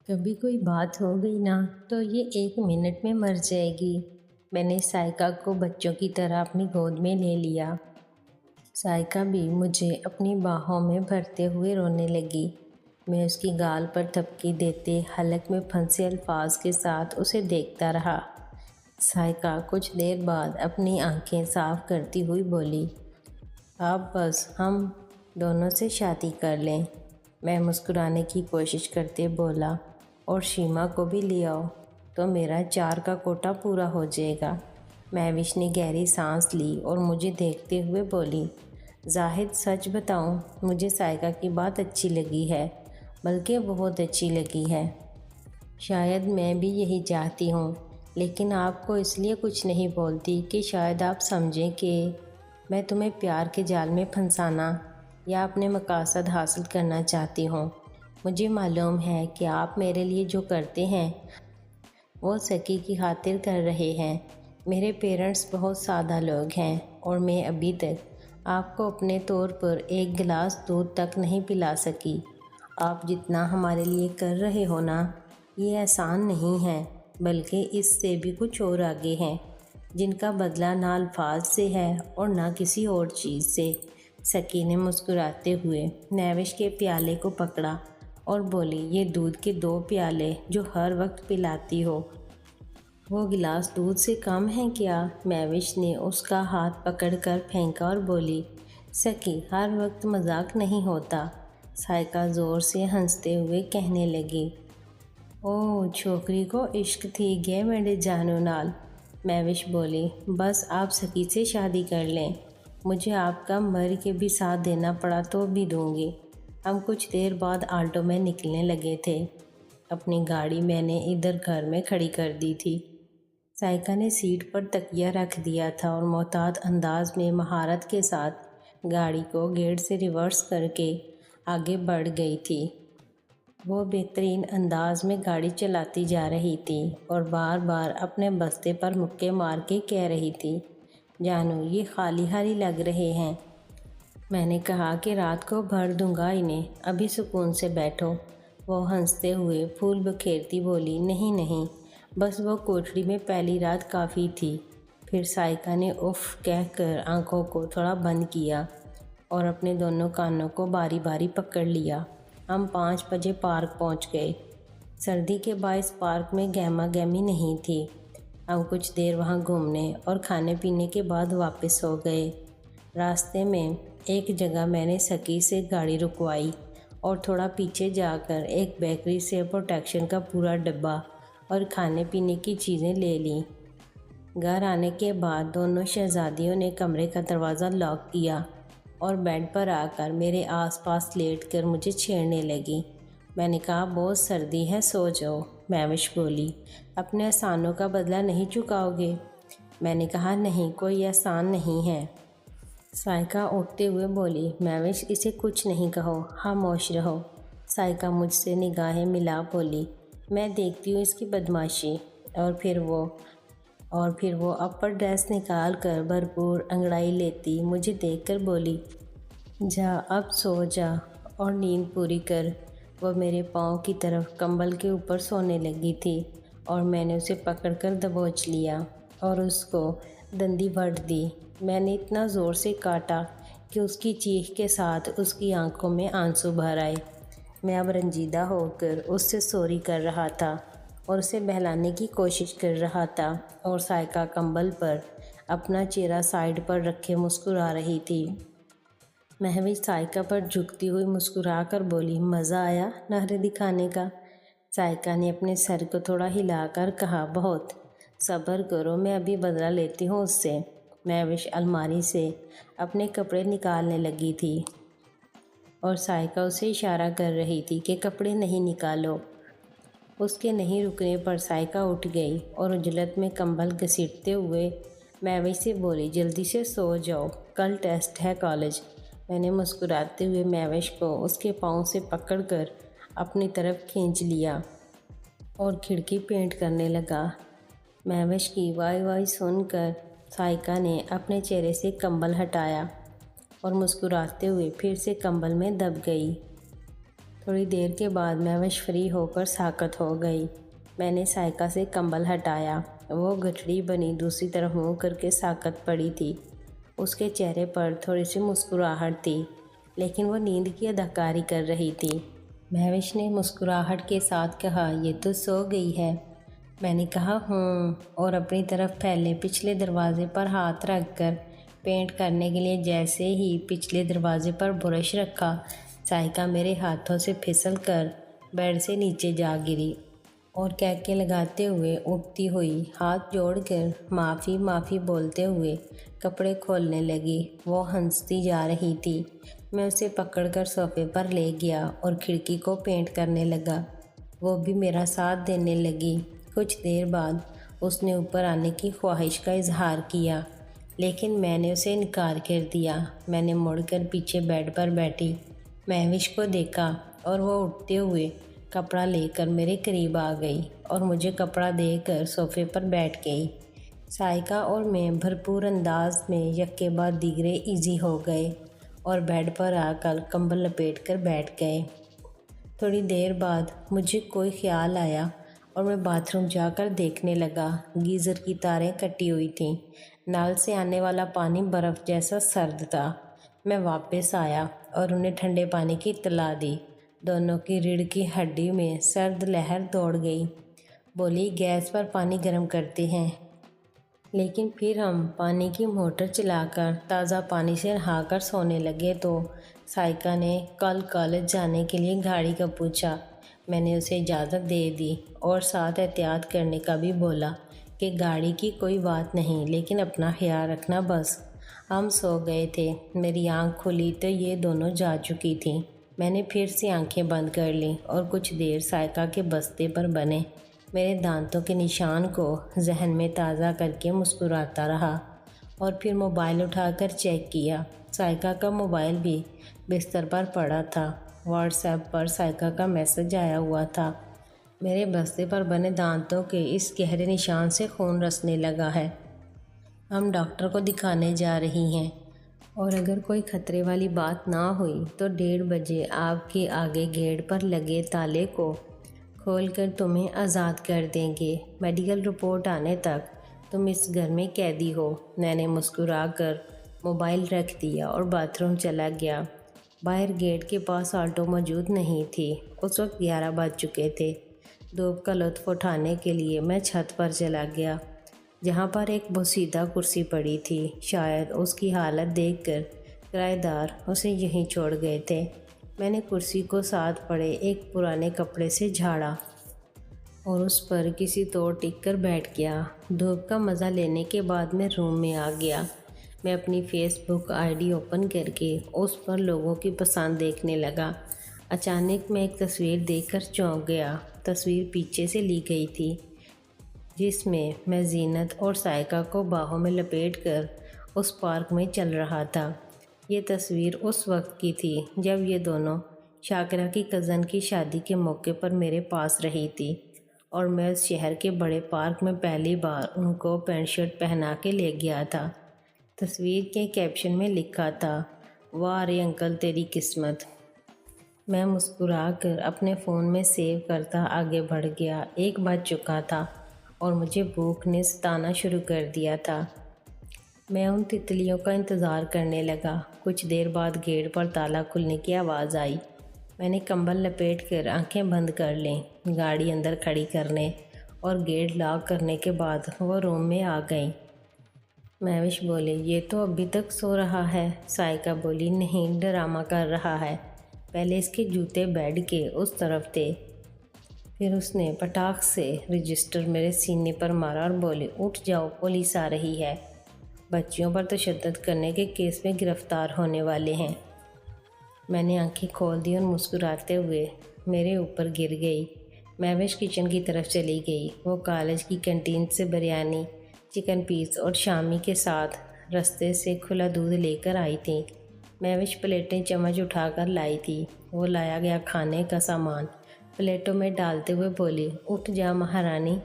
کبھی کوئی بات ہو گئی نا تو یہ 1 منٹ میں مر جائے گی۔ میں نے سائقہ کو بچوں کی طرح اپنی گود میں لے لیا۔ سائقہ بھی مجھے اپنی باہوں میں بھرتے ہوئے رونے لگی۔ میں اس کی گال پر تھپکی دیتے حلق میں پھنسے الفاظ کے ساتھ اسے دیکھتا رہا۔ سائقہ کچھ دیر بعد اپنی آنکھیں صاف کرتی ہوئی بولی، اب بس ہم دونوں سے شادی کر لیں۔ میں مسکرانے کی کوشش کرتے بولا، اور شیما کو بھی لے آؤ تو میرا 4 کا کوٹا پورا ہو جائے گا۔ مہوش نے گہری سانس لی اور مجھے دیکھتے ہوئے بولی، زاہد سچ بتاؤں مجھے سائقہ کی بات اچھی لگی ہے، بلکہ بہت اچھی لگی ہے۔ شاید میں بھی یہی چاہتی ہوں، لیکن آپ کو اس لیے کچھ نہیں بولتی کہ شاید آپ سمجھیں کہ میں تمہیں پیار کے جال میں پھنسانا یا اپنے مقاصد حاصل کرنا چاہتی ہوں۔ مجھے معلوم ہے کہ آپ میرے لیے جو کرتے ہیں وہ سکی کی خاطر کر رہے ہیں۔ میرے پیرنٹس بہت سادہ لوگ ہیں اور میں ابھی تک آپ کو اپنے طور پر 1 گلاس دودھ تک نہیں پلا سکی۔ آپ جتنا ہمارے لیے کر رہے ہو نا، یہ آسان نہیں ہے، بلکہ اس سے بھی کچھ اور آگے ہیں، جن کا بدلہ نہ الفاظ سے ہے اور نہ کسی اور چیز سے۔ سکی نے مسکراتے ہوئے مہوش کے پیالے کو پکڑا اور بولی، یہ دودھ کے 2 پیالے جو ہر وقت پلاتی ہو، وہ گلاس دودھ سے کم ہیں کیا؟ مہوش نے اس کا ہاتھ پکڑ کر پھینکا اور بولی، سکی ہر وقت مذاق نہیں ہوتا۔ سائقہ زور سے ہنستے ہوئے کہنے لگی، اوہ چھوکری کو عشق تھی گے میرے جانو نال۔ مہوش بولی، بس آپ سکی سے شادی کر لیں، مجھے آپ کا مر کے بھی ساتھ دینا پڑا تو بھی دوں گی۔ ہم کچھ دیر بعد آلٹو میں نکلنے لگے تھے۔ اپنی گاڑی میں نے ادھر گھر میں کھڑی کر دی تھی۔ سائقہ نے سیٹ پر تکیہ رکھ دیا تھا اور محتاط انداز میں مہارت کے ساتھ گاڑی کو گیئر سے ریورس کر کے آگے بڑھ گئی تھی۔ وہ بہترین انداز میں گاڑی چلاتی جا رہی تھی اور بار بار اپنے بستے پر مکے مار کے کہہ رہی تھی، جانو یہ خالی خالی لگ رہے ہیں۔ میں نے کہا کہ رات کو بھر دوں گا انہیں، ابھی سکون سے بیٹھو۔ وہ ہنستے ہوئے پھول بکھیرتی بولی، نہیں نہیں، بس وہ کوٹڑی میں پہلی رات کافی تھی۔ پھر سائقہ نے اف کہہ کر آنکھوں کو تھوڑا بند کیا اور اپنے دونوں کانوں کو باری باری پکڑ لیا۔ ہم 5 بجے پارک پہنچ گئے۔ سردی کے باعث پارک میں گہما گہمی نہیں تھی۔ ہم کچھ دیر وہاں گھومنے اور کھانے پینے کے بعد واپس ہو گئے۔ راستے میں ایک جگہ میں نے سکی سے گاڑی رکوائی اور تھوڑا پیچھے جا کر ایک بیکری سے پروٹیکشن کا پورا ڈبہ اور کھانے پینے کی چیزیں لے لیں۔ گھر آنے کے بعد دونوں شہزادیوں نے کمرے کا دروازہ لاک کیا اور بیڈ پر آ کر میرے آس پاس لیٹ کر مجھے چھیڑنے لگی۔ میں نے کہا، بہت سردی ہے، سو جاؤ۔ مہوش بولی، اپنے احسانوں کا بدلہ نہیں چکاؤ گے؟ میں نے کہا، نہیں، کوئی احسان نہیں ہے۔ سائقہ اٹھتے ہوئے بولی، مہوش اسے کچھ نہیں کہو، خاموش رہو۔ سائقہ مجھ سے نگاہیں ملا بولی، میں دیکھتی ہوں اس کی بدمعاشی۔ اور پھر وہ اپر ڈریس نکال کر بھرپور انگڑائی لیتی مجھے دیکھ کر بولی، جا اب سو جا اور نیند پوری کر۔ وہ میرے پاؤں کی طرف کمبل کے اوپر سونے لگی تھی اور میں نے اسے پکڑ کر دبوچ لیا اور اس کو دندی بھٹ دی۔ میں نے اتنا زور سے کاٹا کہ اس کی چیخ کے ساتھ اس کی آنکھوں میں آنسو بھر آئے۔ میں اب رنجیدہ ہو کر اس سے سوری کر رہا تھا اور اسے بہلانے کی کوشش کر رہا تھا، اور سائقہ کمبل پر اپنا چہرہ سائیڈ پر رکھے مسکرا رہی تھی۔ مہوش سائقہ پر جھکتی ہوئی مسکرا کر بولی، مزہ آیا نخرے دکھانے کا؟ سائقہ نے اپنے سر کو تھوڑا ہلا کر کہا، بہت۔ صبر کرو، میں ابھی بدلہ لیتی ہوں اس سے۔ مہوش الماری سے اپنے کپڑے نکالنے لگی تھی اور سائقہ اسے اشارہ کر رہی تھی کہ کپڑے نہیں نکالو۔ اس کے نہیں رکنے پر سائقہ اٹھ گئی اور عجلت میں کمبل گھسیٹتے ہوئے مہوش سے بولی، جلدی سے سو جاؤ، کل ٹیسٹ ہے کالج۔ میں نے مسکراتے ہوئے مہوش کو اس کے پاؤں سے پکڑ کر اپنی طرف کھینچ لیا اور کھڑکی پینٹ کرنے لگا۔ مہوش کی وائی وائی سن کر سائقہ نے اپنے چہرے سے کمبل ہٹایا اور مسکراتے ہوئے پھر سے کمبل میں دب گئی۔ थोड़ी देर के बाद महविश फ्री होकर साकत हो गई। मैंने साइका से कंबल हटाया। वो गठड़ी बनी दूसरी तरफ मुँह करके साकत पड़ी थी। उसके चेहरे पर थोड़ी सी मुस्कुराहट थी, लेकिन वो नींद की अदाकारी कर रही थी। महविश ने मुस्कुराहट के साथ कहा, ये तो सो गई है। मैंने कहा हूँ, और अपनी तरफ फैले पिछले दरवाजे पर हाथ रखकर पेंट करने के लिए जैसे ही पिछले दरवाजे पर ब्रश रखा, साइका मेरे हाथों से फिसल कर बेड से नीचे जा गिरी और कैके लगाते हुए उठती हुई हाथ जोड़कर माफ़ी माफ़ी बोलते हुए कपड़े खोलने लगी। वो हंसती जा रही थी। मैं उसे पकड़कर सोफे पर ले गया और खिड़की को पेंट करने लगा। वो भी मेरा साथ देने लगी। कुछ देर बाद उसने ऊपर आने की ख्वाहिश का इजहार किया, लेकिन मैंने उसे इनकार कर दिया। मैंने मुड़कर पीछे बेड पर बैठी महविश को देखा और वो उठते हुए कपड़ा लेकर मेरे करीब आ गई और मुझे कपड़ा देकर सोफे पर बैठ गई। साइका और मैं भरपूर अंदाज में यक्के बाद दीगरे इजी हो गए और बेड पर आकर कंबल लपेट कर बैठ गए। थोड़ी देर बाद मुझे कोई ख्याल आया और मैं बाथरूम जाकर देखने लगा। गीज़र की तारें कटी हुई थीं। नल से आने वाला पानी बर्फ़ जैसा सर्द था। मैं वापस आया और उन्हें ठंडे पानी की इत्तला दी। दोनों की रीढ़ की हड्डी में सर्द लहर दौड़ गई। बोली, गैस पर पानी गर्म करते हैं। लेकिन फिर हम पानी की मोटर चलाकर ताज़ा पानी से नहाकर सोने लगे तो साइका ने कल कॉलेज जाने के लिए गाड़ी का पूछा। मैंने उसे इजाज़त दे दी और साथ एहतियात करने का भी बोला कि गाड़ी की कोई बात नहीं, लेकिन अपना ख्याल रखना बस। हम सो गए थे। मेरी आँख खुली तो ये दोनों जा चुकी थीं। मैंने फिर से आंखें बंद कर लीं और कुछ देर साइका के बस्ते पर बने मेरे दांतों के निशान को जहन में ताज़ा करके मुस्कुराता रहा और फिर मोबाइल उठाकर चेक किया। साइका का मोबाइल भी बिस्तर पर पड़ा था। व्हाट्सएप पर साइका का मैसेज आया हुआ था, मेरे बस्ते पर बने दांतों के इस गहरे निशान से खून रसने लगा है। हम डॉक्टर को दिखाने जा रही हैं और अगर कोई खतरे वाली बात ना हुई तो 1:30 बजे आपके आगे गेट पर लगे ताले को खोलकर तुम्हें आज़ाद कर देंगे। मेडिकल रिपोर्ट आने तक तुम इस घर में कैदी हो। मैंने मुस्कुराकर मोबाइल रख दिया और बाथरूम चला गया। बाहर गेट के पास ऑटो मौजूद नहीं थी। उस वक्त 11 बज चुके थे। धूप का लुत्फ़ उठाने के लिए मैं छत पर चला गया, जहाँ पर एक बोसीदा कुर्सी पड़ी थी। शायद उसकी हालत देखकर किराएदार उसे यहीं छोड़ गए थे। मैंने कुर्सी को साथ पड़े एक पुराने कपड़े से झाड़ा और उस पर किसी तौर टिक कर बैठ गया। धूप का मज़ा लेने के बाद मैं रूम में आ गया। मैं अपनी फेसबुक आईडी ओपन करके उस पर लोगों की पसंद देखने लगा। अचानक मैं एक तस्वीर देखकर चौंक गया। तस्वीर पीछे से ली गई थी, जिसमें मैं जीनत और साइका को बाहों में लपेटकर उस पार्क में चल रहा था। ये तस्वीर उस वक्त की थी जब ये दोनों शाकिरा की कज़न की शादी के मौके पर मेरे पास रही थी और मैं उस शहर के बड़े पार्क में पहली बार उनको पैंट शर्ट पहना के ले गया था। तस्वीर के कैप्शन में लिखा था, वाह रे अंकल तेरी किस्मत। मैं मुस्कुरा कर अपने फ़ोन में सेव करता आगे बढ़ गया। 1 बज चुका था और मुझे भूख ने सताना शुरू कर दिया था। मैं उन तितलियों का इंतज़ार करने लगा। कुछ देर बाद गेट पर ताला खुलने की आवाज़ आई। मैंने कंबल लपेट कर आंखें बंद कर लीं। गाड़ी अंदर खड़ी करने और गेट लॉक करने के बाद वो रूम में आ गई। महविश बोले, ये तो अभी तक सो रहा है। साइका बोली, नहीं, ड्रामा कर रहा है। पहले इसके जूते बेड के उस तरफ थे। फिर उसने पटाख से रजिस्टर मेरे सीने पर मारा और बोली, उठ जाओ, पुलिस आ रही है। बच्चियों पर तशद्दुद करने के केस में गिरफ्तार होने वाले हैं। मैंने आंखें खोल दी और मुस्कुराते हुए मेरे ऊपर गिर गई। महविश किचन की तरफ चली गई। वो कॉलेज की कैंटीन से बिरयानी, चिकन पीस और शामी के साथ रास्ते से खुला दूध लेकर आई थी। महविश प्लेटें चम्मच उठाकर लाई थी। वो लाया गया खाने का सामान प्लेटों में डालते हुए बोली, उठ जा महारानी।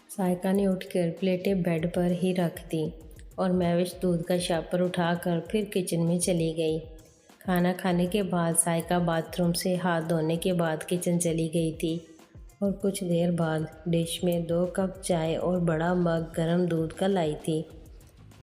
साइका ने उठकर प्लेटें बेड पर ही रख दी और महविश दूध का शापर उठाकर फिर किचन में चली गई। کھانا کھانے کے بعد سائقہ باتھ روم سے ہاتھ دھونے کے بعد کچن چلی گئی تھی اور کچھ دیر بعد ڈش میں 2 کپ چائے اور بڑا مگ گرم دودھ کا لائی تھی۔